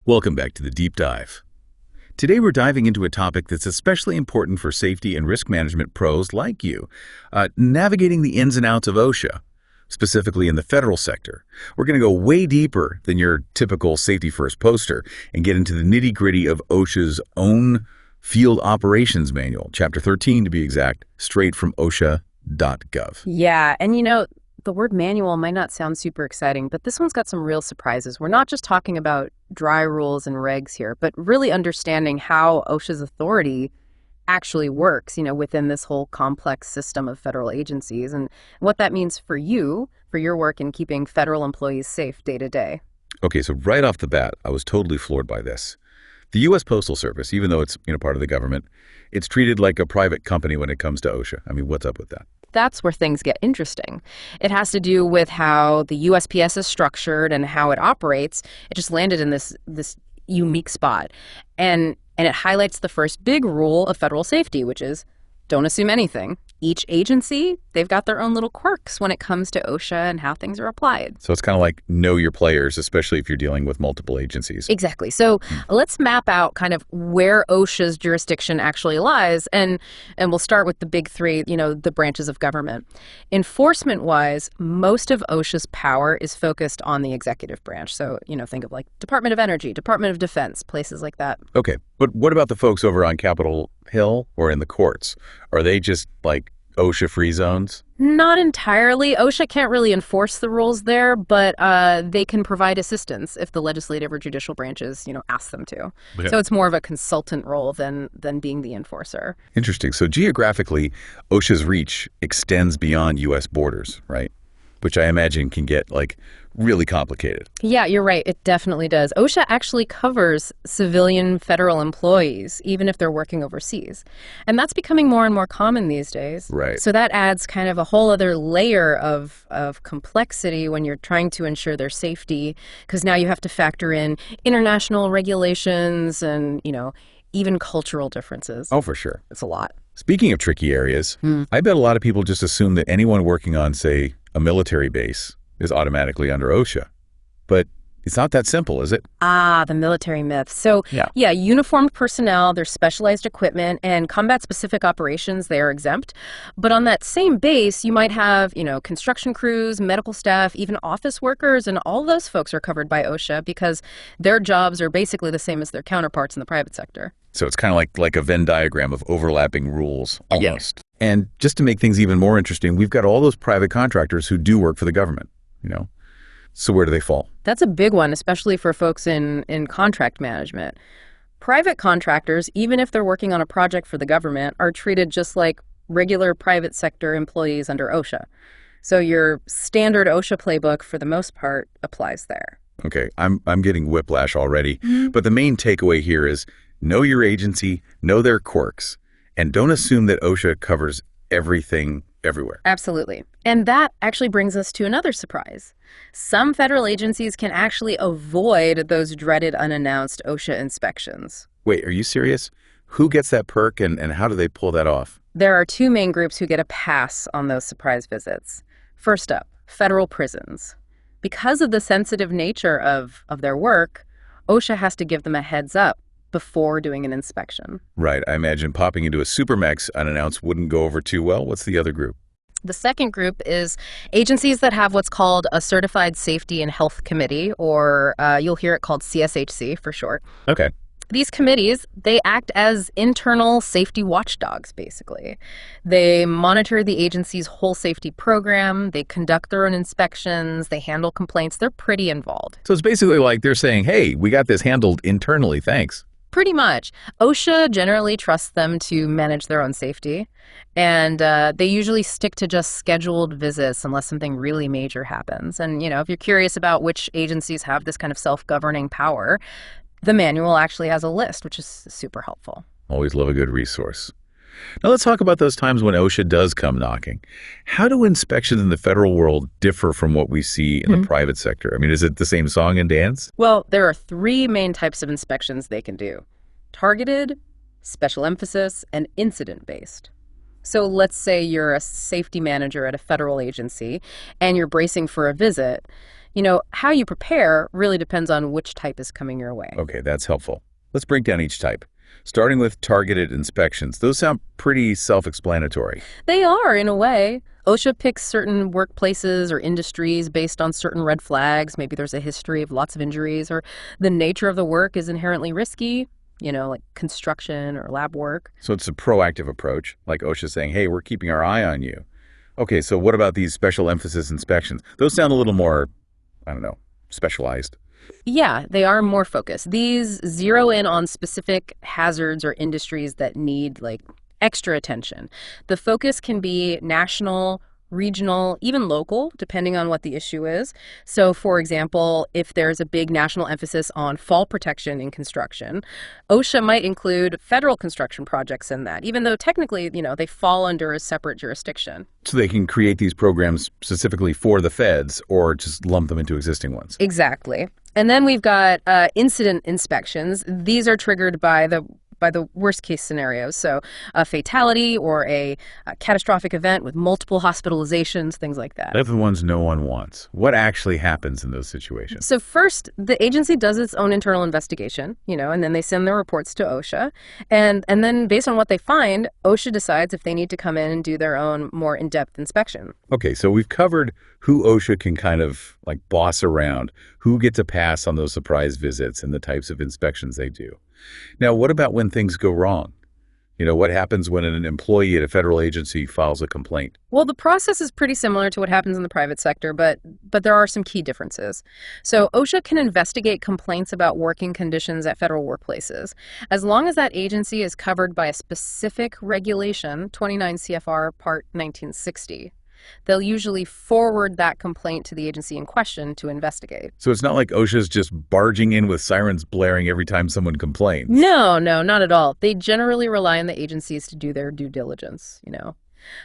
Welcome back to the Deep Dive. Today we're diving into a topic that's especially important for safety and risk management pros like you, navigating the ins and outs of OSHA, specifically in the federal sector. We're going to go way deeper than your typical safety first poster and get into the nitty-gritty of OSHA's own Field Operations Manual, Chapter 13 to be exact, straight from OSHA.gov. Yeah, and the word manual might not sound super exciting, but this one's got some real surprises. We're not just talking about dry rules and regs here, but really understanding how OSHA's authority actually works, within this whole complex system of federal agencies and what that means for you, for your work in keeping federal employees safe day to day. Okay, so right off the bat, I was totally floored by this. The U.S. Postal Service, even though it's part of the government, it's treated like a private company when it comes to OSHA. I mean, what's up with that? That's where things get interesting. It has to do with how the USPS is structured and how it operates. It just landed in this unique spot. And it highlights the first big rule of federal safety, which is don't assume anything. Each agency, they've got their own little quirks when it comes to OSHA and how things are applied. So it's kind of like know your players, especially if you're dealing with multiple agencies. Exactly. So let's map out kind of where OSHA's jurisdiction actually lies. And we'll start with the big three, the branches of government. Enforcement-wise, most of OSHA's power is focused on the executive branch. So, think of like Department of Energy, Department of Defense, places like that. Okay. But what about the folks over on Capitol Hill or in the courts? Are they just like OSHA-free zones? Not entirely. OSHA can't really enforce the rules there, but they can provide assistance if the legislative or judicial branches, ask them to. Yeah. So it's more of a consultant role than being the enforcer. Interesting. So geographically, OSHA's reach extends beyond U.S. borders, right? Which I imagine can get really complicated. Yeah, you're right. It definitely does. OSHA actually covers civilian federal employees, even if they're working overseas. And that's becoming more and more common these days. Right. So that adds kind of a whole other layer of complexity when you're trying to ensure their safety, because now you have to factor in international regulations and, even cultural differences. Oh, for sure. It's a lot. Speaking of tricky areas, I bet a lot of people just assume that anyone working on, say, a military base is automatically under OSHA. But it's not that simple, is it? Ah, the military myth. So, yeah, uniformed personnel, their specialized equipment, and combat-specific operations, they are exempt. But on that same base, you might have, construction crews, medical staff, even office workers, and all those folks are covered by OSHA because their jobs are basically the same as their counterparts in the private sector. So it's kind of like a Venn diagram of overlapping rules, almost. Yeah. And just to make things even more interesting, we've got all those private contractors who do work for the government, So where do they fall? That's a big one, especially for folks in contract management. Private contractors, even if they're working on a project for the government, are treated just like regular private sector employees under OSHA. So your standard OSHA playbook, for the most part, applies there. Okay, I'm getting whiplash already. But the main takeaway here is know your agency, know their quirks, and don't assume that OSHA covers everything everywhere. Absolutely. And that actually brings us to another surprise. Some federal agencies can actually avoid those dreaded unannounced OSHA inspections. Wait, are you serious? Who gets that perk and how do they pull that off? There are two main groups who get a pass on those surprise visits. First up, federal prisons. Because of the sensitive nature of their work, OSHA has to give them a heads up before doing an inspection. Right. I imagine popping into a Supermax unannounced wouldn't go over too well. What's the other group? The second group is agencies that have what's called a Certified Safety and Health Committee, or you'll hear it called CSHC for short. Okay. These committees, they act as internal safety watchdogs, basically. They monitor the agency's whole safety program, they conduct their own inspections, they handle complaints. They're pretty involved. So it's basically like they're saying, hey, we got this handled internally, thanks. Pretty much. OSHA generally trusts them to manage their own safety, and they usually stick to just scheduled visits unless something really major happens. And, if you're curious about which agencies have this kind of self-governing power, the manual actually has a list, which is super helpful. Always love a good resource. Now let's talk about those times when OSHA does come knocking. How do inspections in the federal world differ from what we see in the private sector? I mean, is it the same song and dance? Well, there are three main types of inspections they can do: targeted, special emphasis, and incident-based. So let's say you're a safety manager at a federal agency and you're bracing for a visit. How you prepare really depends on which type is coming your way. Okay, that's helpful. Let's break down each type. Starting with targeted inspections. Those sound pretty self-explanatory. They are, in a way. OSHA picks certain workplaces or industries based on certain red flags. Maybe there's a history of lots of injuries, or the nature of the work is inherently risky, like construction or lab work. So it's a proactive approach, like OSHA saying, hey, we're keeping our eye on you. Okay, so what about these special emphasis inspections? Those sound a little more, I don't know, specialized. Yeah, they are more focused. These zero in on specific hazards or industries that need extra attention. The focus can be national, regional, even local, depending on what the issue is. So, for example, if there's a big national emphasis on fall protection in construction, OSHA might include federal construction projects in that, even though technically, they fall under a separate jurisdiction. So they can create these programs specifically for the feds or just lump them into existing ones. Exactly. And then we've got incident inspections. These are triggered by the worst case scenarios. So a fatality or a catastrophic event with multiple hospitalizations, things like that. They're the ones no one wants. What actually happens in those situations? So first, the agency does its own internal investigation, and then they send their reports to OSHA. And then based on what they find, OSHA decides if they need to come in and do their own more in-depth inspection. Okay, so we've covered who OSHA can kind of boss around, who gets a pass on those surprise visits and the types of inspections they do. Now, what about when things go wrong? What happens when an employee at a federal agency files a complaint? Well, the process is pretty similar to what happens in the private sector, but there are some key differences. So OSHA can investigate complaints about working conditions at federal workplaces, as long as that agency is covered by a specific regulation, 29 CFR Part 1960. They'll usually forward that complaint to the agency in question to investigate. So it's not like OSHA's just barging in with sirens blaring every time someone complains. No, not at all. They generally rely on the agencies to do their due diligence,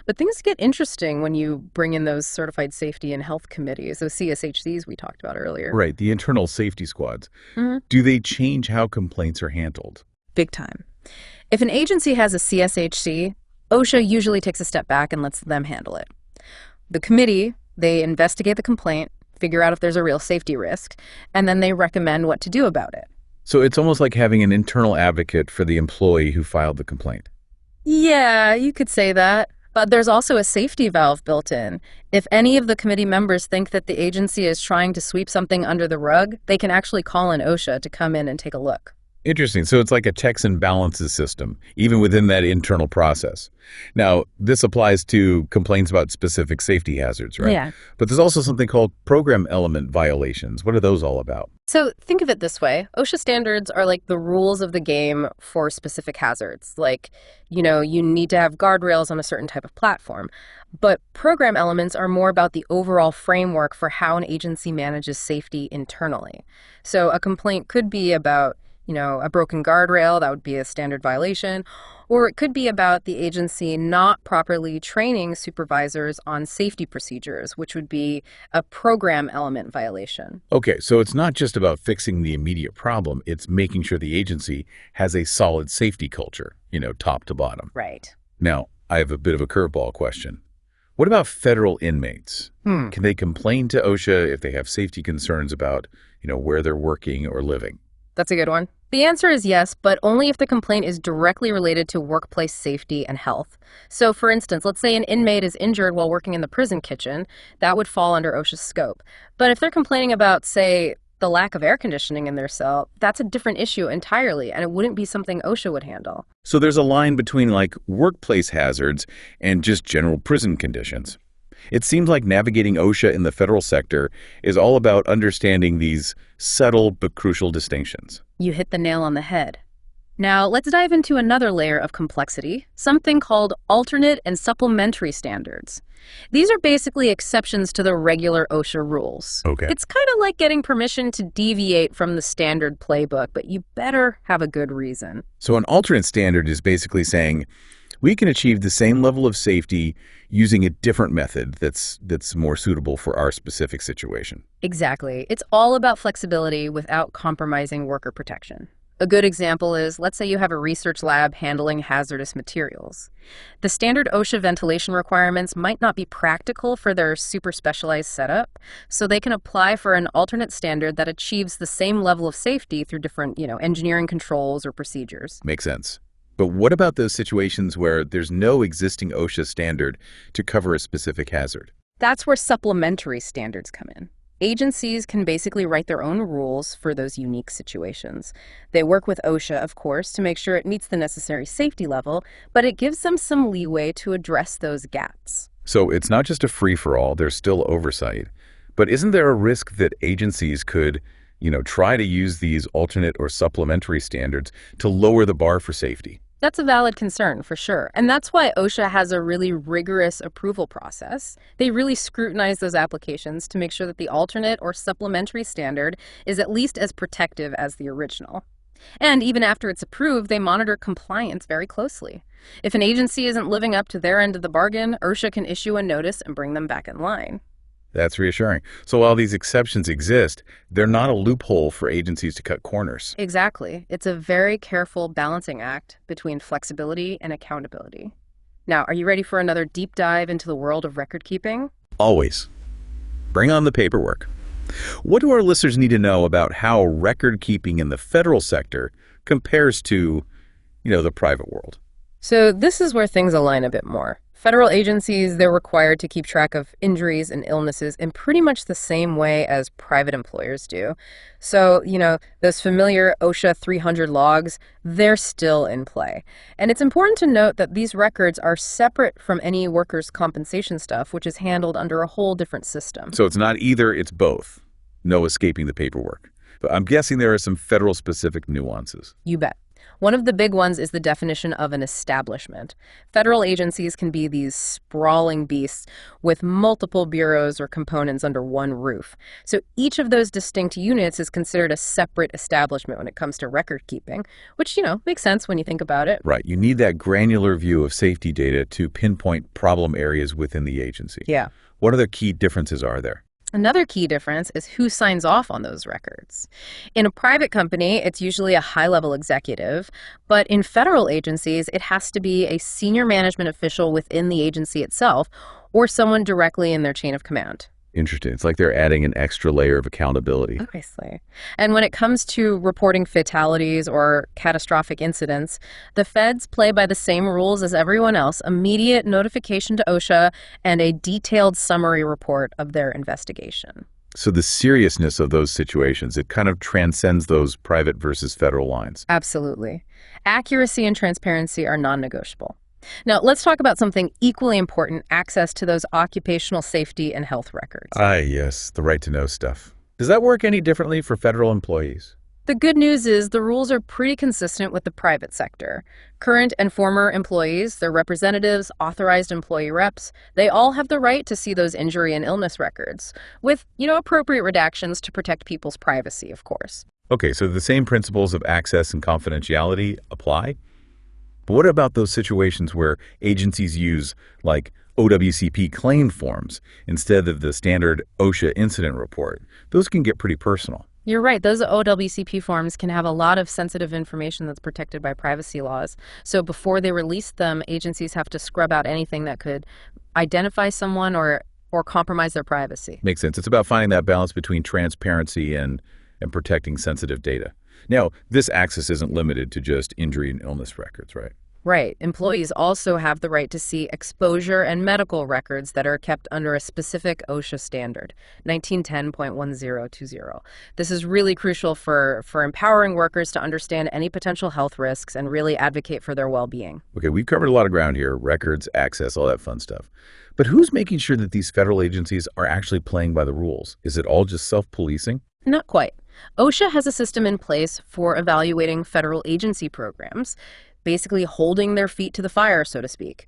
But things get interesting when you bring in those certified safety and health committees, those CSHCs we talked about earlier. Right, the internal safety squads. Mm-hmm. Do they change how complaints are handled? Big time. If an agency has a CSHC, OSHA usually takes a step back and lets them handle it. The committee, they investigate the complaint, figure out if there's a real safety risk, and then they recommend what to do about it. So it's almost like having an internal advocate for the employee who filed the complaint. Yeah, you could say that. But there's also a safety valve built in. If any of the committee members think that the agency is trying to sweep something under the rug, they can actually call in OSHA to come in and take a look. Interesting. So it's like a checks and balances system, even within that internal process. Now, this applies to complaints about specific safety hazards, right? Yeah. But there's also something called program element violations. What are those all about? So think of it this way. OSHA standards are like the rules of the game for specific hazards. You need to have guardrails on a certain type of platform. But program elements are more about the overall framework for how an agency manages safety internally. So a complaint could be about a broken guardrail, that would be a standard violation, or it could be about the agency not properly training supervisors on safety procedures, which would be a program element violation. Okay, so it's not just about fixing the immediate problem, it's making sure the agency has a solid safety culture, top to bottom. Right. Now, I have a bit of a curveball question. What about federal inmates? Can they complain to OSHA if they have safety concerns about, where they're working or living? That's a good one. The answer is yes, but only if the complaint is directly related to workplace safety and health. So, for instance, let's say an inmate is injured while working in the prison kitchen. That would fall under OSHA's scope. But if they're complaining about, say, the lack of air conditioning in their cell, that's a different issue entirely, and it wouldn't be something OSHA would handle. So there's a line between workplace hazards and just general prison conditions. It seems like navigating OSHA in the federal sector is all about understanding these subtle but crucial distinctions. You hit the nail on the head. Now, let's dive into another layer of complexity, something called alternate and supplementary standards. These are basically exceptions to the regular OSHA rules. Okay. It's kind of like getting permission to deviate from the standard playbook, but you better have a good reason. So an alternate standard is basically saying, we can achieve the same level of safety using a different method that's more suitable for our specific situation. Exactly. It's all about flexibility without compromising worker protection. A good example is, let's say you have a research lab handling hazardous materials. The standard OSHA ventilation requirements might not be practical for their super specialized setup, so they can apply for an alternate standard that achieves the same level of safety through different, engineering controls or procedures. Makes sense. But what about those situations where there's no existing OSHA standard to cover a specific hazard? That's where supplementary standards come in. Agencies can basically write their own rules for those unique situations. They work with OSHA, of course, to make sure it meets the necessary safety level, but it gives them some leeway to address those gaps. So it's not just a free-for-all, there's still oversight. But isn't there a risk that agencies could, try to use these alternate or supplementary standards to lower the bar for safety? That's a valid concern, for sure. And that's why OSHA has a really rigorous approval process. They really scrutinize those applications to make sure that the alternate or supplementary standard is at least as protective as the original. And even after it's approved, they monitor compliance very closely. If an agency isn't living up to their end of the bargain, OSHA can issue a notice and bring them back in line. That's reassuring. So while these exceptions exist, they're not a loophole for agencies to cut corners. Exactly. It's a very careful balancing act between flexibility and accountability. Now, are you ready for another deep dive into the world of record keeping? Always. Bring on the paperwork. What do our listeners need to know about how record keeping in the federal sector compares to, the private world? So this is where things align a bit more. Federal agencies, they're required to keep track of injuries and illnesses in pretty much the same way as private employers do. So, those familiar OSHA 300 logs, they're still in play. And it's important to note that these records are separate from any workers' compensation stuff, which is handled under a whole different system. So it's not either, it's both. No escaping the paperwork. But I'm guessing there are some federal-specific nuances. You bet. One of the big ones is the definition of an establishment. Federal agencies can be these sprawling beasts with multiple bureaus or components under one roof. So each of those distinct units is considered a separate establishment when it comes to record keeping, which, makes sense when you think about it. Right. You need that granular view of safety data to pinpoint problem areas within the agency. Yeah. What other key differences are there? Another key difference is who signs off on those records. In a private company, it's usually a high-level executive, but in federal agencies, it has to be a senior management official within the agency itself or someone directly in their chain of command. Interesting. It's like they're adding an extra layer of accountability. Obviously. And when it comes to reporting fatalities or catastrophic incidents, the feds play by the same rules as everyone else: immediate notification to OSHA and a detailed summary report of their investigation. So the seriousness of those situations, it kind of transcends those private versus federal lines. Absolutely. Accuracy and transparency are non-negotiable. Now, let's talk about something equally important: access to those occupational safety and health records. Yes, the right to know stuff. Does that work any differently for federal employees? The good news is the rules are pretty consistent with the private sector. Current and former employees, their representatives, authorized employee reps, they all have the right to see those injury and illness records, with, appropriate redactions to protect people's privacy, of course. Okay, so the same principles of access and confidentiality apply? But what about those situations where agencies use, like, OWCP claim forms instead of the standard OSHA incident report? Those can get pretty personal. You're right. Those OWCP forms can have a lot of sensitive information that's protected by privacy laws. So before they release them, agencies have to scrub out anything that could identify someone or compromise their privacy. Makes sense. It's about finding that balance between transparency and protecting sensitive data. Now, this access isn't limited to just injury and illness records, right? Right. Employees also have the right to see exposure and medical records that are kept under a specific OSHA standard, 1910.1020. This is really crucial for empowering workers to understand any potential health risks and really advocate for their well-being. Okay, we've covered a lot of ground here: records, access, all that fun stuff. But who's making sure that these federal agencies are actually playing by the rules? Is it all just self-policing? Not quite. OSHA has a system in place for evaluating federal agency programs, basically holding their feet to the fire, so to speak.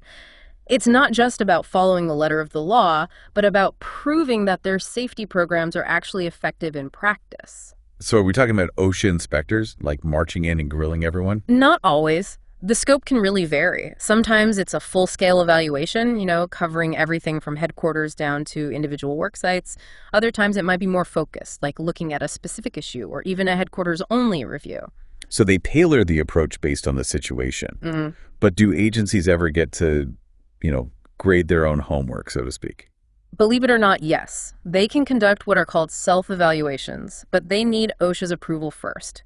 It's not just about following the letter of the law, but about proving that their safety programs are actually effective in practice. So are we talking about OSHA inspectors, like marching in and grilling everyone? Not always. The scope can really vary. Sometimes it's a full-scale evaluation, covering everything from headquarters down to individual work sites. Other times it might be more focused, like looking at a specific issue or even a headquarters-only review. So they tailor the approach based on the situation. Mhm. But do agencies ever get to, grade their own homework, so to speak? Believe it or not, yes. They can conduct what are called self-evaluations, but they need OSHA's approval first.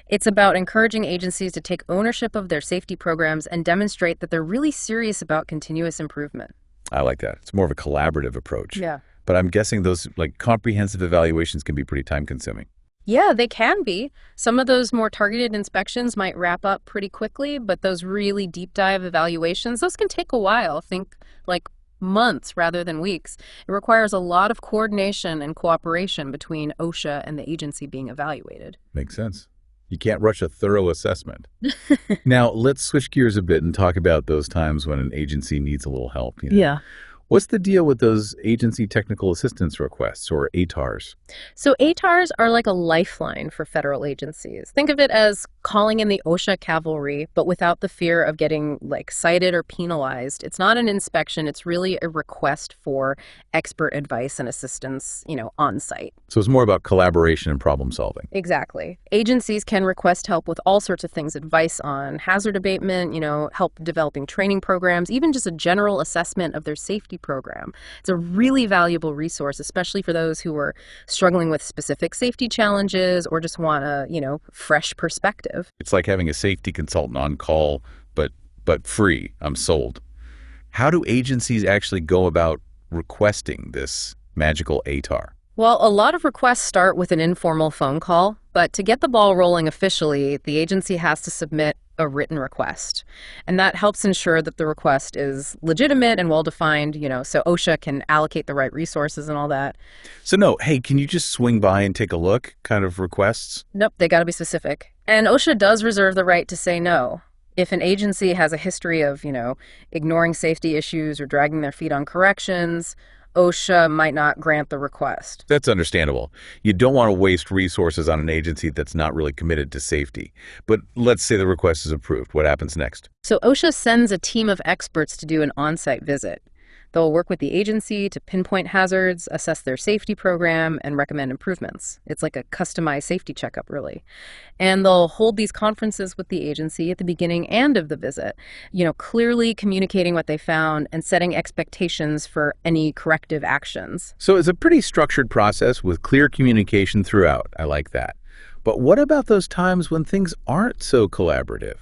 It's about encouraging agencies to take ownership of their safety programs and demonstrate that they're really serious about continuous improvement. I like that. It's more of a collaborative approach. Yeah. But I'm guessing those comprehensive evaluations can be pretty time consuming. Yeah, they can be. Some of those more targeted inspections might wrap up pretty quickly, but those really deep dive evaluations, those can take a while. Think like months rather than weeks. It requires a lot of coordination and cooperation between OSHA and the agency being evaluated. Makes sense. You can't rush a thorough assessment. Now, let's switch gears a bit and talk about those times when an agency needs a little help. Yeah. What's the deal with those agency technical assistance requests, or ATARs? So ATARs are like a lifeline for federal agencies. Think of it as calling in the OSHA cavalry, but without the fear of getting cited or penalized. It's not an inspection, it's really a request for expert advice and assistance, on site. So it's more about collaboration and problem solving. Exactly. Agencies can request help with all sorts of things, advice on hazard abatement, help developing training programs, even just a general assessment of their safety program. It's a really valuable resource, especially for those who are struggling with specific safety challenges or just want a, fresh perspective. It's like having a safety consultant on call, but free. I'm sold. How do agencies actually go about requesting this magical ATAR? Well, a lot of requests start with an informal phone call, but to get the ball rolling officially, the agency has to submit a written request. And that helps ensure that the request is legitimate and well-defined, so OSHA can allocate the right resources and all that. So no, hey, can you just swing by and take a look kind of requests? Nope, they got to be specific. And OSHA does reserve the right to say no. If an agency has a history of, ignoring safety issues or dragging their feet on corrections, OSHA might not grant the request. That's understandable. You don't want to waste resources on an agency that's not really committed to safety. But let's say the request is approved. What happens next? So OSHA sends a team of experts to do an on-site visit. They'll work with the agency to pinpoint hazards, assess their safety program, and recommend improvements. It's like a customized safety checkup, really. And they'll hold these conferences with the agency at the beginning and of the visit, clearly communicating what they found and setting expectations for any corrective actions. So it's a pretty structured process with clear communication throughout. I like that. But what about those times when things aren't so collaborative?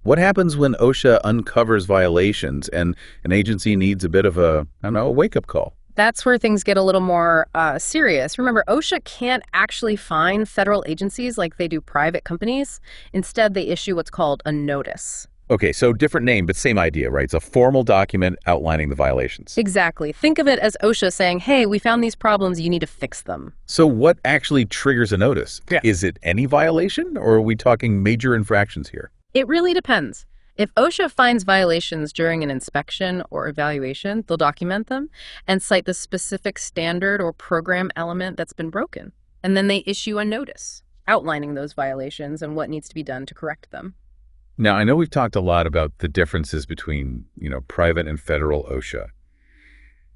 What happens when OSHA uncovers violations and an agency needs a bit of a wake-up call? That's where things get a little more serious. Remember, OSHA can't actually fine federal agencies like they do private companies. Instead, they issue what's called a notice. Okay, so different name, but same idea, right? It's a formal document outlining the violations. Exactly. Think of it as OSHA saying, hey, we found these problems, you need to fix them. So what actually triggers a notice? Yeah. Is it any violation, or are we talking major infractions here? It really depends. If OSHA finds violations during an inspection or evaluation, they'll document them and cite the specific standard or program element that's been broken. And then they issue a notice outlining those violations and what needs to be done to correct them. Now, I know we've talked a lot about the differences between, private and federal OSHA.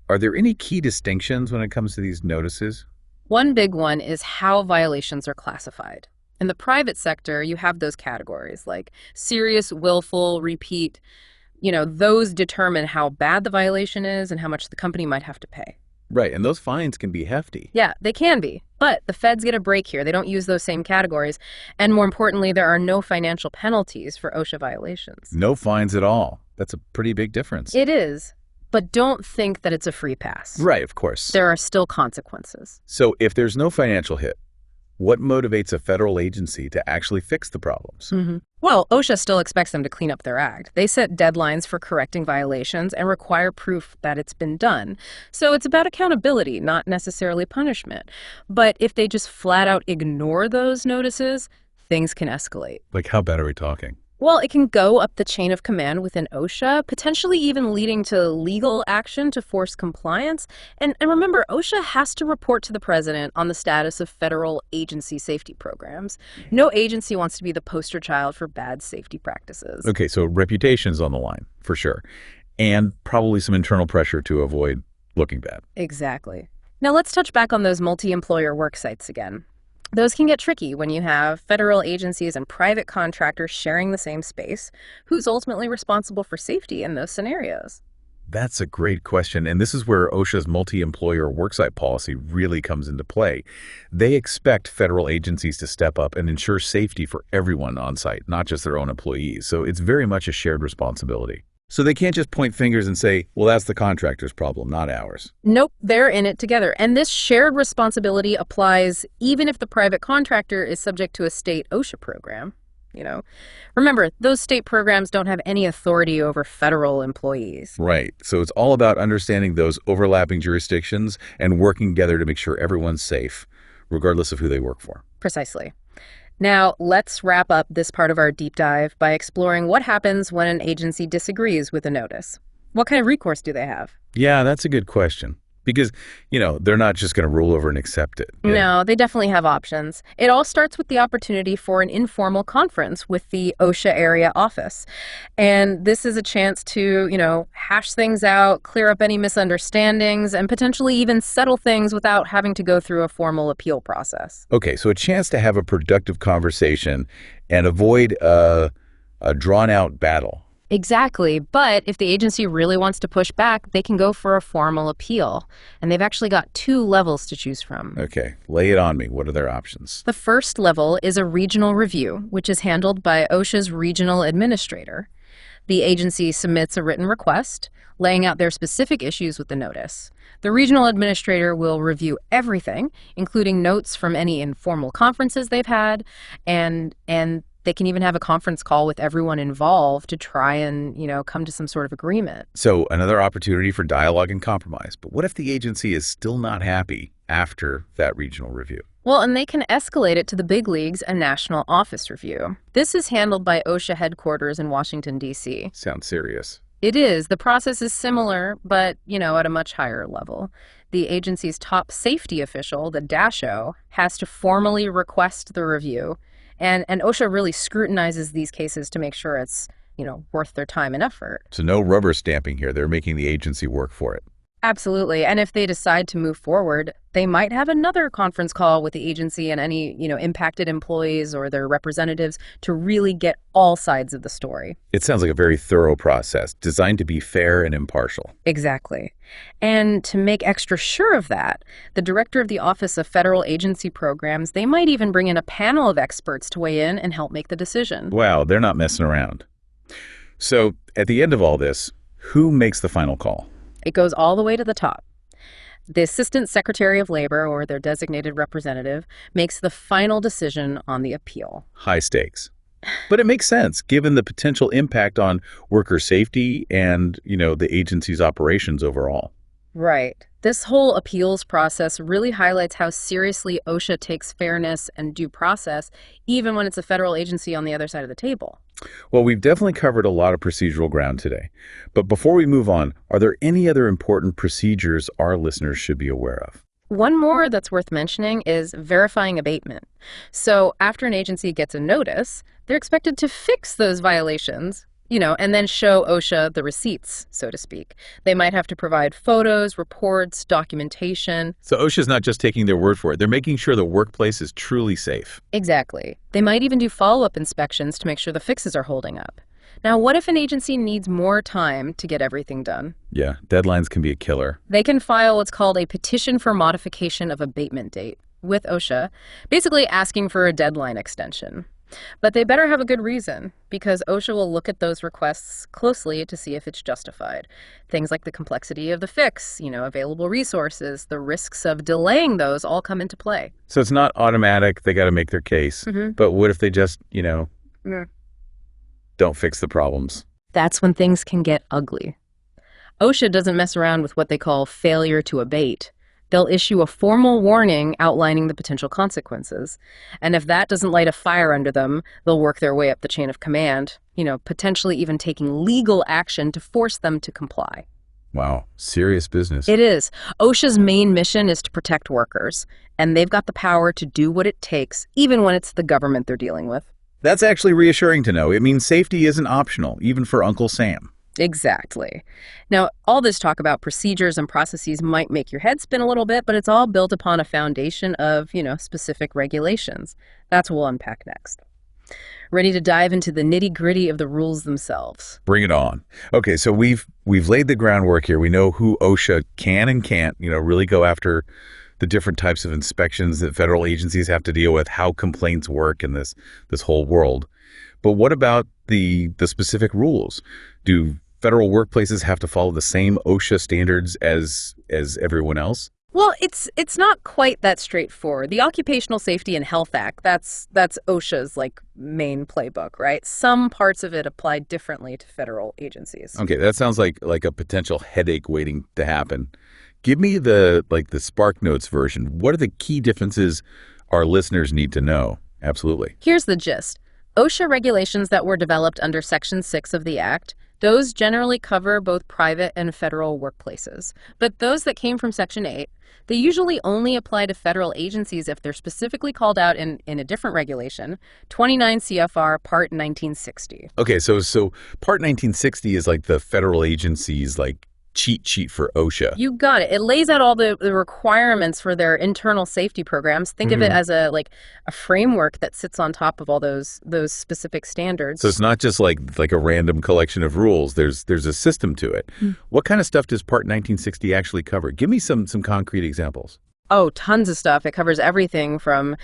Are there any key distinctions when it comes to these notices? One big one is how violations are classified. In the private sector, you have those categories like serious, willful, repeat. Those determine how bad the violation is and how much the company might have to pay. Right, and those fines can be hefty. Yeah, they can be. But the feds get a break here. They don't use those same categories. And more importantly, there are no financial penalties for OSHA violations. No fines at all. That's a pretty big difference. It is. But don't think that it's a free pass. Right, of course. There are still consequences. So if there's no financial hit, what motivates a federal agency to actually fix the problems? Well, OSHA still expects them to clean up their act. They set deadlines for correcting violations and require proof that it's been done. So it's about accountability, not necessarily punishment. But if they just flat out ignore those notices, things can escalate. Like, how bad are we talking? Well, it can go up the chain of command within OSHA, potentially even leading to legal action to force compliance. And remember, OSHA has to report to the president on the status of federal agency safety programs. No agency wants to be the poster child for bad safety practices. Okay, so reputation's on the line, for sure. And probably some internal pressure to avoid looking bad. Exactly. Now let's touch back on those multi-employer work sites again. Those can get tricky when you have federal agencies and private contractors sharing the same space. Who's ultimately responsible for safety in those scenarios? That's a great question, and this is where OSHA's multi-employer worksite policy really comes into play. They expect federal agencies to step up and ensure safety for everyone on site, not just their own employees. So it's very much a shared responsibility. So they can't just point fingers and say, well, that's the contractor's problem, not ours. Nope, they're in it together. And this shared responsibility applies even if the private contractor is subject to a state OSHA program. Remember, those state programs don't have any authority over federal employees. Right. So it's all about understanding those overlapping jurisdictions and working together to make sure everyone's safe, regardless of who they work for. Precisely. Now, let's wrap up this part of our deep dive by exploring what happens when an agency disagrees with a notice. What kind of recourse do they have? Yeah, that's a good question. Because, they're not just going to roll over and accept it. Yeah. No, they definitely have options. It all starts with the opportunity for an informal conference with the OSHA area office. And this is a chance to, hash things out, clear up any misunderstandings, and potentially even settle things without having to go through a formal appeal process. Okay, so a chance to have a productive conversation and avoid a drawn-out battle. Exactly. But if the agency really wants to push back, they can go for a formal appeal. And they've actually got 2 levels to choose from. Okay, lay it on me. What are their options? The first level is a regional review, which is handled by OSHA's regional administrator. The agency submits a written request, laying out their specific issues with the notice. The regional administrator will review everything, including notes from any informal conferences they've had, and they can even have a conference call with everyone involved to try and, come to some sort of agreement. So another opportunity for dialogue and compromise. But what if the agency is still not happy after that regional review? Well, and they can escalate it to the big leagues and national office review. This is handled by OSHA headquarters in Washington, D.C. Sounds serious. It is. The process is similar, but, at a much higher level. The agency's top safety official, the DASHO, has to formally request the review. And OSHA really scrutinizes these cases to make sure it's, worth their time and effort. So no rubber stamping here. They're making the agency work for it. Absolutely. And if they decide to move forward, they might have another conference call with the agency and any, impacted employees or their representatives to really get all sides of the story. It sounds like a very thorough process, designed to be fair and impartial. Exactly. And to make extra sure of that, the director of the Office of Federal Agency Programs, they might even bring in a panel of experts to weigh in and help make the decision. Wow, they're not messing around. So at the end of all this, who makes the final call? It goes all the way to the top. The Assistant Secretary of Labor, or their designated representative, makes the final decision on the appeal. High stakes. But it makes sense, given the potential impact on worker safety and, the agency's operations overall. Right. This whole appeals process really highlights how seriously OSHA takes fairness and due process, even when it's a federal agency on the other side of the table. Well, we've definitely covered a lot of procedural ground today. But before we move on, are there any other important procedures our listeners should be aware of? One more that's worth mentioning is verifying abatement. So after an agency gets a notice, they're expected to fix those violations, and then show OSHA the receipts, so to speak. They might have to provide photos, reports, documentation. So OSHA's not just taking their word for it. They're making sure the workplace is truly safe. Exactly. They might even do follow-up inspections to make sure the fixes are holding up. Now, what if an agency needs more time to get everything done? Yeah, deadlines can be a killer. They can file what's called a petition for modification of abatement date with OSHA, basically asking for a deadline extension. But they better have a good reason, because OSHA will look at those requests closely to see if it's justified. Things like the complexity of the fix, available resources, the risks of delaying those all come into play. So it's not automatic. They got to make their case. But what if they just, don't fix the problems? That's when things can get ugly. OSHA doesn't mess around with what they call failure to abate. They'll issue a formal warning outlining the potential consequences. And if that doesn't light a fire under them, they'll work their way up the chain of command, potentially even taking legal action to force them to comply. Wow, serious business. It is. OSHA's main mission is to protect workers, and they've got the power to do what it takes, even when it's the government they're dealing with. That's actually reassuring to know. It means safety isn't optional, even for Uncle Sam. Exactly. Now, all this talk about procedures and processes might make your head spin a little bit, but it's all built upon a foundation of, specific regulations. That's what we'll unpack next. Ready to dive into the nitty-gritty of the rules themselves. Bring it on. Okay, so we've laid the groundwork here. We know who OSHA can and can't, really go after the different types of inspections that federal agencies have to deal with, how complaints work in this whole world. But what about the specific rules? Do federal workplaces have to follow the same OSHA standards as everyone else? Well, it's not quite that straightforward. The Occupational Safety and Health Act, that's OSHA's main playbook, right? Some parts of it apply differently to federal agencies. Okay, that sounds like a potential headache waiting to happen. Give me the Spark Notes version. What are the key differences our listeners need to know? Absolutely. Here's the gist. OSHA regulations that were developed under Section 6 of the Act, those generally cover both private and federal workplaces. But those that came from Section 8, they usually only apply to federal agencies if they're specifically called out in a different regulation, 29 CFR Part 1960. Okay, so Part 1960 is like the federal agency's cheat sheet for OSHA. You got it. It lays out all the requirements for their internal safety programs. Think of it as a framework that sits on top of all those specific standards. So it's not just like a random collection of rules. There's a system to it. What kind of stuff does Part 1960 actually cover? Give me some concrete examples. Oh, tons of stuff. It covers everything from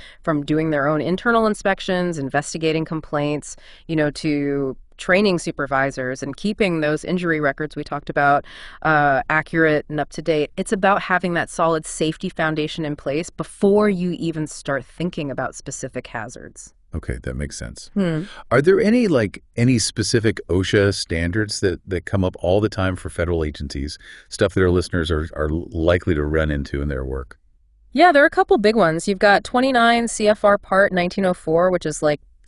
doing their own internal inspections, investigating complaints, to training supervisors and keeping those injury records we talked about accurate and up to date. It's about having that solid safety foundation in place before you even start thinking about specific hazards. Okay, that makes sense. Are there any specific OSHA standards that come up all the time for federal agencies, stuff that our listeners are likely to run into in their work? Yeah, there are a couple big ones. You've got 29 CFR Part 1904, which is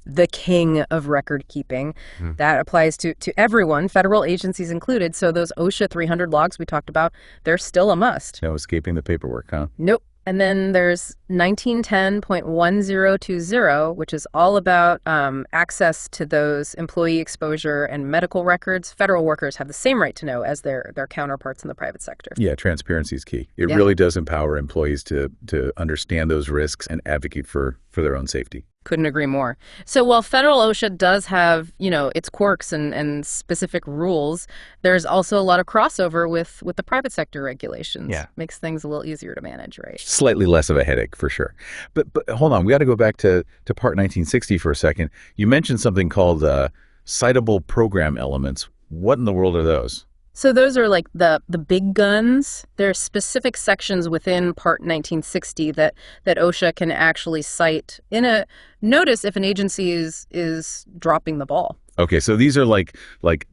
the king of record keeping. That applies to everyone, federal agencies included. So those OSHA 300 logs we talked about, they're still a must. No escaping the paperwork, huh? Nope. And then there's 1910.1020, which is all about access to those employee exposure and medical records. Federal workers have the same right to know as their counterparts in the private sector. Yeah, transparency is key. It really does empower employees to understand those risks and advocate for their own safety. Couldn't agree more. So while federal OSHA does have, its quirks and specific rules, there's also a lot of crossover with the private sector regulations. Yeah. Makes things a little easier to manage, right? Slightly less of a headache, for sure. But hold on, we got to go back to Part 1960 for a second. You mentioned something called citable program elements. What in the world are those? So those are the big guns. There are specific sections within Part 1960 that OSHA can actually cite in a notice if an agency is dropping the ball. Okay, so these are like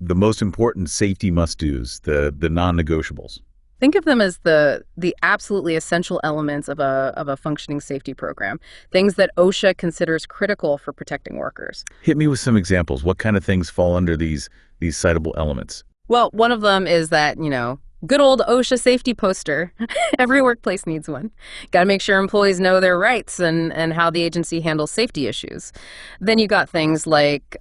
the most important safety must-dos, the non-negotiables. Think of them as the absolutely essential elements of a functioning safety program, things that OSHA considers critical for protecting workers. Hit me with some examples. What kind of things fall under these citable elements? Well, one of them is that, good old OSHA safety poster. Every workplace needs one. Got to make sure employees know their rights and how the agency handles safety issues. Then you got things like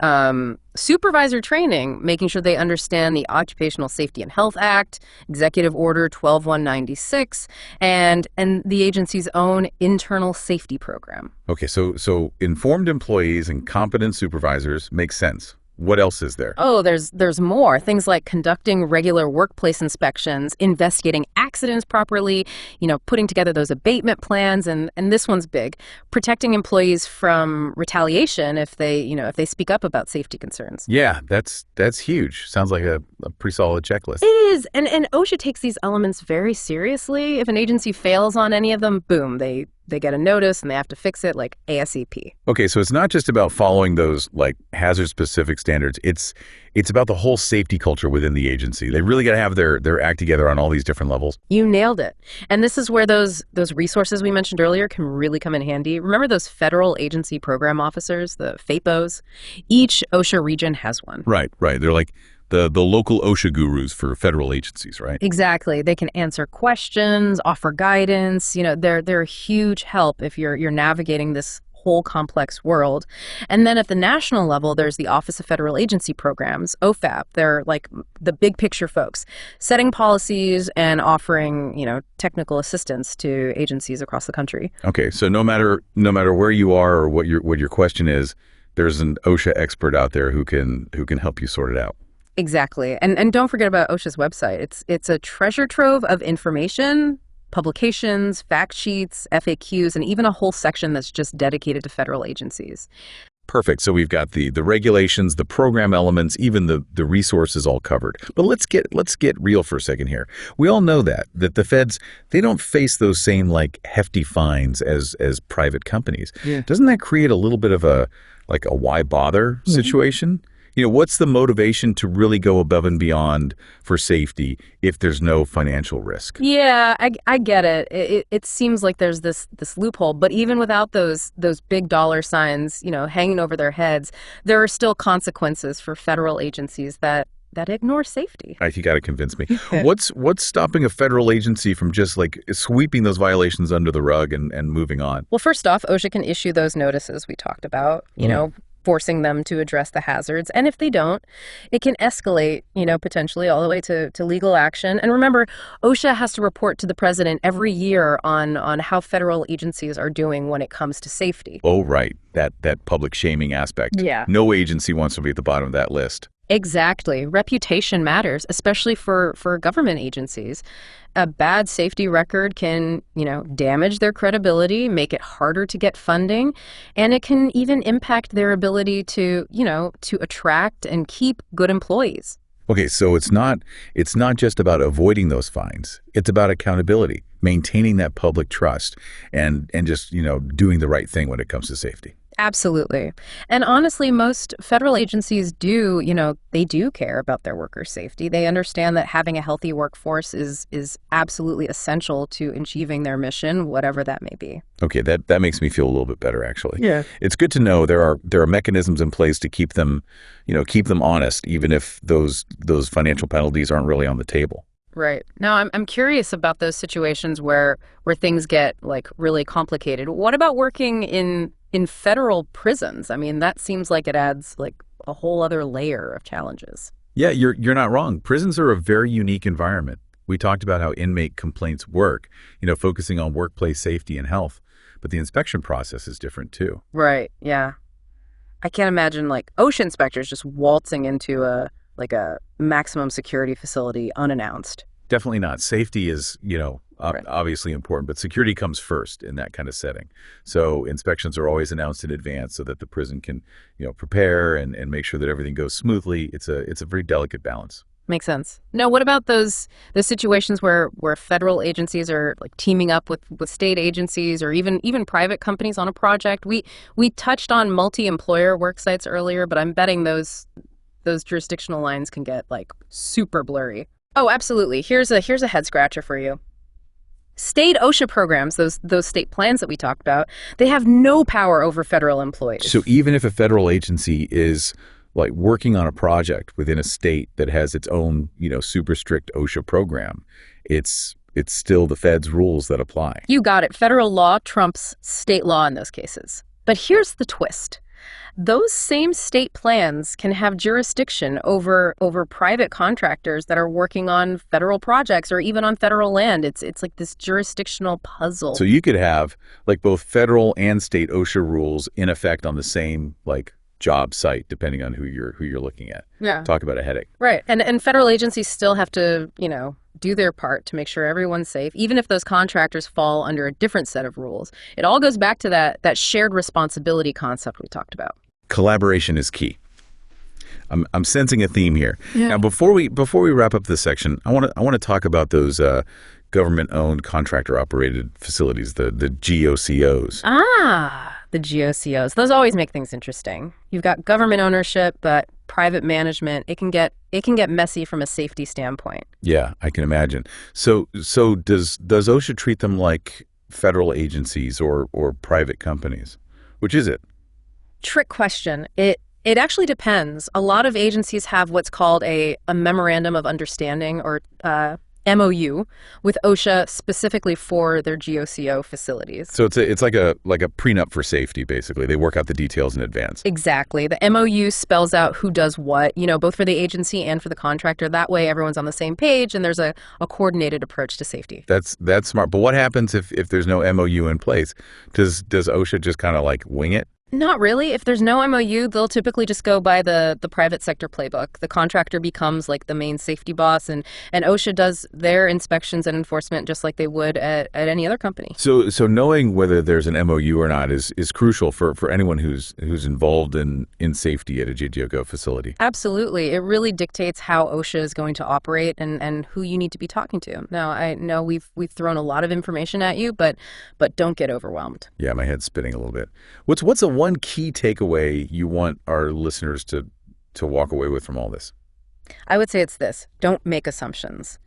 supervisor training, making sure they understand the Occupational Safety and Health Act, Executive Order 12196, and the agency's own internal safety program. Okay, so informed employees and competent supervisors make sense. What else is there? Oh, there's more. Things like conducting regular workplace inspections, investigating accidents properly, putting together those abatement plans, and this one's big, protecting employees from retaliation if they speak up about safety concerns. Yeah, that's huge. Sounds like a pretty solid checklist. It is, and OSHA takes these elements very seriously. If an agency fails on any of them, boom, they get a notice and they have to fix it ASAP. Okay, so it's not just about following those hazard-specific standards. It's about the whole safety culture within the agency. They really got to have their act together on all these different levels. You nailed it. And this is where those resources we mentioned earlier can really come in handy. Remember those federal agency program officers, the FAPOs? Each OSHA region has one. Right. They're like the local OSHA gurus for federal agencies, right? Exactly. They can answer questions, offer guidance. They're a huge help if you're navigating this whole complex world. And then at the national level, there's the Office of Federal Agency Programs, OFAP. They're like the big picture folks, setting policies and offering, technical assistance to agencies across the country. Okay, so no matter where you are or what your question is, there's an OSHA expert out there who can help you sort it out. Exactly. And don't forget about OSHA's website. It's a treasure trove of information, publications, fact sheets, FAQs, and even a whole section that's just dedicated to federal agencies. Perfect. So we've got the regulations, the program elements, even the resources all covered. But let's get real for a second here. We all know that the feds, they don't face those same like hefty fines as private companies. Yeah. Doesn't that create a little bit of a why bother situation? What's the motivation to really go above and beyond for safety if there's no financial risk? Yeah, I get it. It seems like there's this loophole, but even without those big dollar signs, hanging over their heads, there are still consequences for federal agencies that ignore safety. You got to convince me. What's stopping a federal agency from just like sweeping those violations under the rug and moving on? Well, first off, OSHA can issue those notices we talked about, forcing them to address the hazards. And if they don't, it can escalate, potentially all the way to legal action. And remember, OSHA has to report to the president every year on how federal agencies are doing when it comes to safety. Oh, right. That public shaming aspect. Yeah. No agency wants to be at the bottom of that list. Exactly. Reputation matters, especially for government agencies. A bad safety record can, damage their credibility, make it harder to get funding, and it can even impact their ability to attract and keep good employees. Okay, so it's not just about avoiding those fines. It's about accountability, maintaining that public trust, and just, doing the right thing when it comes to safety. Absolutely. And honestly, most federal agencies do care about their workers' safety. They understand that having a healthy workforce is absolutely essential to achieving their mission, whatever that may be. Okay, that makes me feel a little bit better, actually. Yeah. It's good to know there are mechanisms in place to keep them honest, even if those financial penalties aren't really on the table. Right. Now, I'm curious about those situations where things get like really complicated. What about working in federal prisons? I mean, that seems like it adds like a whole other layer of challenges. Yeah, you're not wrong. Prisons are a very unique environment. We talked about how inmate complaints work, focusing on workplace safety and health, but the inspection process is different too. Right. Yeah. I can't imagine like OSHA inspectors just waltzing into a maximum security facility unannounced. Definitely not. Safety is, Right. obviously important, but security comes first in that kind of setting. So inspections are always announced in advance so that the prison can, prepare and make sure that everything goes smoothly. It's a very delicate balance. Makes sense. Now, what about the situations where federal agencies are like teaming up with state agencies or even private companies on a project? We touched on multi-employer work sites earlier, but I'm betting those jurisdictional lines can get like super blurry. Oh, absolutely. Here's a head scratcher for you. State OSHA programs, those state plans that we talked about, they have no power over federal employees. So even if a federal agency is like working on a project within a state that has its own, super strict OSHA program, it's still the Fed's rules that apply. You got it. Federal law trumps state law in those cases. But here's the twist. Those same state plans can have jurisdiction over private contractors that are working on federal projects or even on federal land. It's like this jurisdictional puzzle. So you could have like both federal and state OSHA rules in effect on the same like job site, depending on who you're looking at. Yeah. Talk about a headache. Right. And federal agencies still have to, do their part to make sure everyone's safe, even if those contractors fall under a different set of rules. It all goes back to that shared responsibility concept we talked about. Collaboration is key. I'm sensing a theme here. Yeah. Now, before we wrap up this section, I want to talk about those government-owned contractor-operated facilities, the GOCOs. The GOCOs. Those always make things interesting. You've got government ownership, but private management. It can get messy from a safety standpoint. Yeah, I can imagine. So does OSHA treat them like federal agencies or private companies? Which is it? Trick question. It actually depends. A lot of agencies have what's called a memorandum of understanding or MOU with OSHA specifically for their GOCO facilities. So it's like a prenup for safety, basically. They work out the details in advance. Exactly. The MOU spells out who does what, both for the agency and for the contractor. That way everyone's on the same page and there's a coordinated approach to safety. That's smart. But what happens if there's no MOU in place? Does OSHA just kind of like wing it? Not really. If there's no MOU, they'll typically just go by the private sector playbook. The contractor becomes like the main safety boss, and OSHA does their inspections and enforcement just like they would at any other company. So knowing whether there's an MOU or not is crucial for anyone who's involved in safety at a GGO facility. Absolutely. It really dictates how OSHA is going to operate and who you need to be talking to. Now, I know we've thrown a lot of information at you, but don't get overwhelmed. Yeah, my head's spinning a little bit. What's a one key takeaway you want our listeners to walk away with from all this? I would say it's this: don't make assumptions.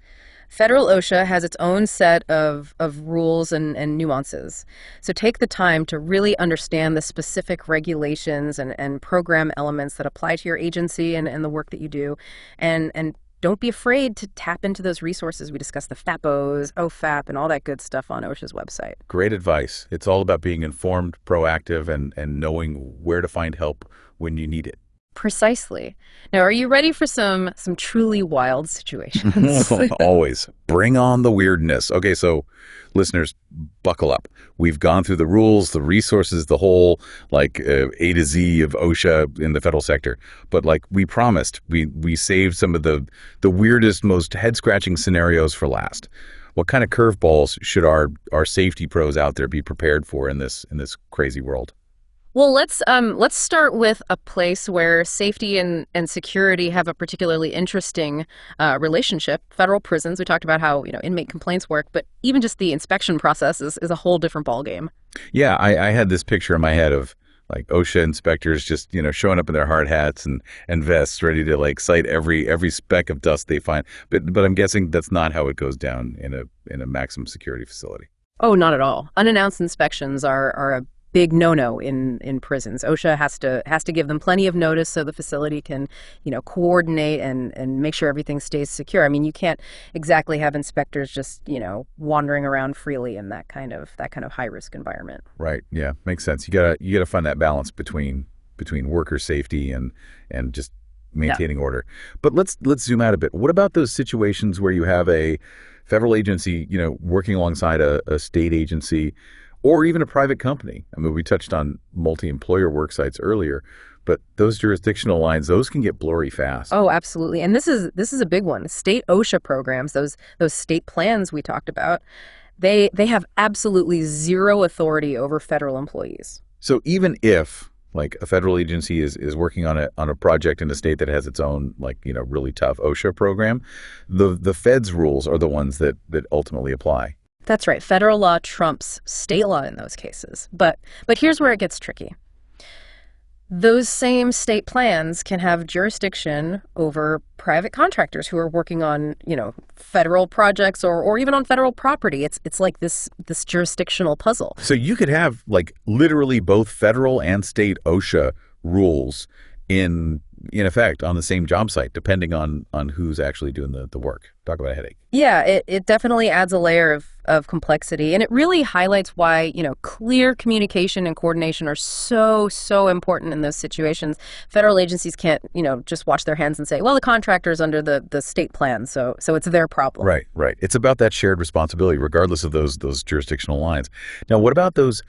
Federal OSHA has its own set of rules and nuances. So take the time to really understand the specific regulations and program elements that apply to your agency and the work that you do. And don't be afraid to tap into those resources. We discussed the FAPOs, OFAP, and all that good stuff on OSHA's website. Great advice. It's all about being informed, proactive, and knowing where to find help when you need it. Precisely. Now, are you ready for some truly wild situations? Always. Bring on the weirdness. Okay, so listeners, buckle up. We've gone through the rules, the resources, the whole A to Z of OSHA in the federal sector. But like we promised, we saved some of the weirdest, most head-scratching scenarios for last. What kind of curveballs should our safety pros out there be prepared for in this crazy world? Well, let's start with a place where safety and security have a particularly interesting relationship. Federal prisons. We talked about how inmate complaints work, but even just the inspection process is a whole different ballgame. Yeah, I had this picture in my head of like OSHA inspectors just showing up in their hard hats and vests, ready to cite every speck of dust they find. But I'm guessing that's not how it goes down in a maximum security facility. Oh, not at all. Unannounced inspections are a big no-no in prisons. OSHA has to give them plenty of notice so the facility can, coordinate and make sure everything stays secure. I mean, you can't exactly have inspectors just, wandering around freely in that kind of high-risk environment. Right. Yeah, makes sense. You gotta find that balance between worker safety and just maintaining order. But let's zoom out a bit. What about those situations where you have a federal agency, working alongside a state agency, or even a private company? I mean, we touched on multi-employer work sites earlier, but those jurisdictional lines, those can get blurry fast. Oh, absolutely. And this is a big one. State OSHA programs, those state plans we talked about, they have absolutely zero authority over federal employees. So even if a federal agency is working on a project in a state that has its own really tough OSHA program, the feds rules are the ones that ultimately apply. That's right. Federal law trumps state law in those cases. But here's where it gets tricky. Those same state plans can have jurisdiction over private contractors who are working on, federal projects or even on federal property. It's like this jurisdictional puzzle. So you could have literally both federal and state OSHA rules in effect on the same job site, depending on who's actually doing the work. Talk about a headache. Yeah, it definitely adds a layer of complexity, and it really highlights why clear communication and coordination are so important in those situations. Federal agencies can't just wash their hands and say, well, the contractor's under the state plan, so it's their problem. Right. It's about that shared responsibility, regardless of those jurisdictional lines. Now, what about those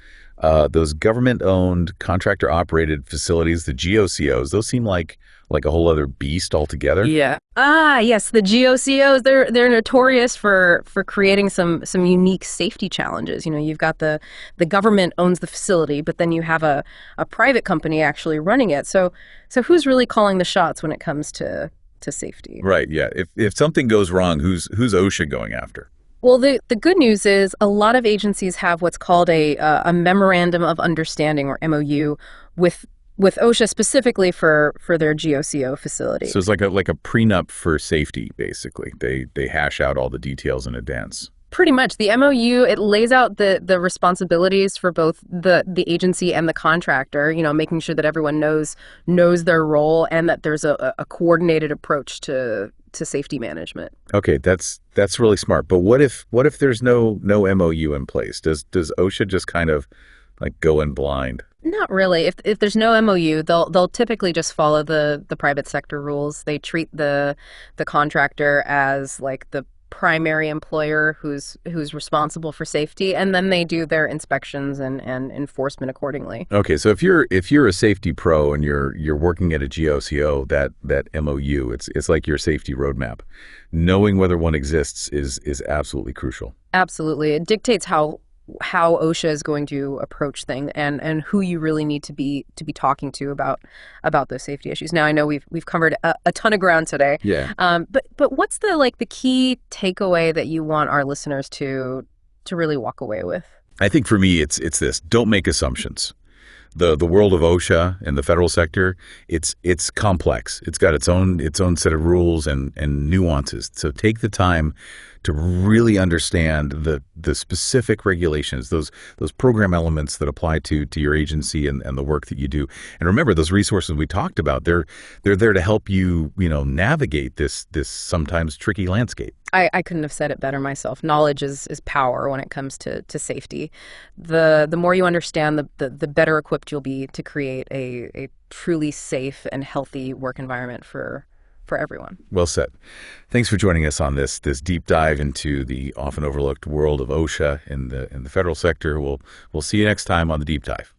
government-owned, contractor-operated facilities, the GOCOs? Those seem like a whole other beast altogether. Yeah. Yes, the GOCOs, they're notorious for creating some unique safety challenges. You've got the government owns the facility, but then you have a private company actually running it. So who's really calling the shots when it comes to safety? Right, yeah. If something goes wrong, who's OSHA going after? Well, the good news is a lot of agencies have what's called a memorandum of understanding, or MOU, with OSHA specifically for their GOCO facility. So it's like a prenup for safety, basically. They hash out all the details in advance. Pretty much. The MOU, it lays out the responsibilities for both the agency and the contractor, making sure that everyone knows their role and that there's a coordinated approach to to safety management. Okay, that's really smart. But what if there's no MOU in place? Does OSHA just kind of like go in blind? Not really. If there's no MOU, they'll typically just follow the private sector rules. They treat the contractor as like the primary employer who's responsible for safety, and then they do their inspections and enforcement accordingly. Okay, so if you're a safety pro and you're working at a GOCO, that MOU, it's like your safety roadmap. Knowing whether one exists is absolutely crucial. Absolutely. It dictates how OSHA is going to approach things and who you really need to be talking to about those safety issues. Now I know we've covered a ton of ground today. Yeah. But what's the key takeaway that you want our listeners to really walk away with? I think for me it's this: don't make assumptions. The world of OSHA and the federal sector, it's complex. It's got its own set of rules and nuances. So take the time to really understand the specific regulations, those program elements that apply to your agency and the work that you do. And remember, those resources we talked about, they're there to help you, navigate this sometimes tricky landscape. I couldn't have said it better myself. Knowledge is power when it comes to safety. The more you understand, the better equipped you'll be to create a truly safe and healthy work environment for everyone. Well said. Thanks for joining us on this deep dive into the often overlooked world of OSHA in the federal sector. We'll see you next time on the deep dive.